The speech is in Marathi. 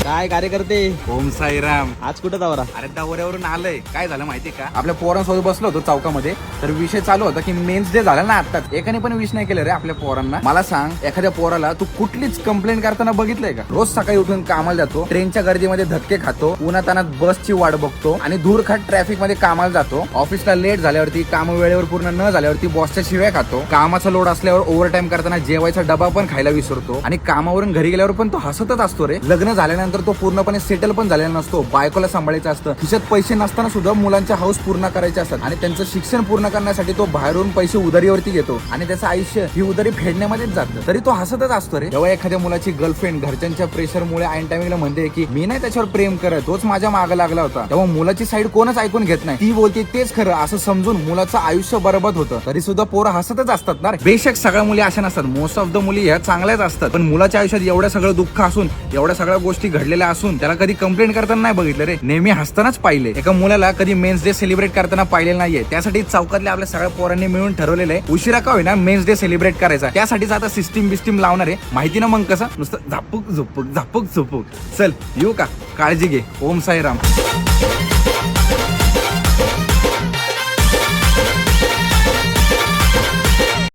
काय कार्यकर्ते? ओम साईराम. आज कुठं दौरा? अरे दौऱ्यावरून आलंय. काय झालं माहितीये का, आपल्या पोरांसोबत बसलो होतो चौकामध्ये, तर विषय चालू होता की मेन्स डे झाला ना आत्ताच, एकाने पण विश नाही केलं रे आपल्या पोरांना. मला सांग, एखाद्या पोराला तू कुठलीच कंप्लेंट करताना बघितलंय का? रोज सकाळी उठून कामाला जातो, ट्रेनच्या गर्दीमध्ये धक्के खातो, उन्हातानात बसची वाट बघतो आणि धूरखाट ट्रॅफिक मध्ये कामाला जातो. ऑफिसला लेट झाल्यावरती, काम वेळेवर पूर्ण न झाल्यावरती बॉसच्या शिव्या खातो. कामाचा लोड असल्यावर ओव्हर टाइम करताना जेवायचा डबा पण खायला विसरतो आणि कामावरून घरी गेल्यावर पण तो हसतच असतो रे. लग्न झाल्यानंतर तो पूर्णपणे सेटल पण झालेला नसतो, बायकोला सांभाळायचं असतं. खिशात पैसे नसताना सुद्धा मुलांच्या हाऊस पूर्ण करायचे असतात आणि त्यांचं शिक्षण पूर्ण करण्यासाठी तो बाहेरून पैसे उधारीवरती घेतो आणि त्याचं आयुष्य ही उधारी फेडण्यामध्येच जातं. तरी तो हसतच असतो रे. जेव्हा एखाद्या मुलाची गर्लफ्रेंड घरच्यांच्या प्रेशरमुळे ऐन टायमिंगला म्हणते की मी नाही त्याच्यावर प्रेम करत, तोच माझ्या मागे लागला होता, तेव्हा मुलाची साईड कोणच ऐकून घेत नाही. ती बोलते तेच खरं असं समजून मुलाचं आयुष्य बरबाद होतं. तरी सुद्धा पोरं हसतच असतात ना रे. बेशक सगळ्या मुली अशा नसतात, मोस्ट ऑफ द मुली ह्या चांगल्याच असतात, पण मुलाच्या आयुष्यात एवढं सगळं दुःख असून, एवढ्या सगळ्या गोष्टी घडलेल्या असून त्याला कधी कंप्लेंट करताना नाही बघितलं रे, नेहमी हसतानाच पाहिले. एका मुलाला कधी मेन्स डे सेलिब्रेट करताना पाहिलेलं नाहीये. त्यासाठी चौकातल्या आपल्या सगळ्या पोरांनी मिळून ठरवलेलं आहे, उशिरा का होईना मेन्स डे सेलिब्रेट करायचा. त्यासाठीच आता सिस्टीम बिस्टीम लावणार आहे, माहिती ना मग कसं, नुसतं झापूक झुपूक झापूक झुपूक. चल येऊ का, काळजी घे. ओम साईराम.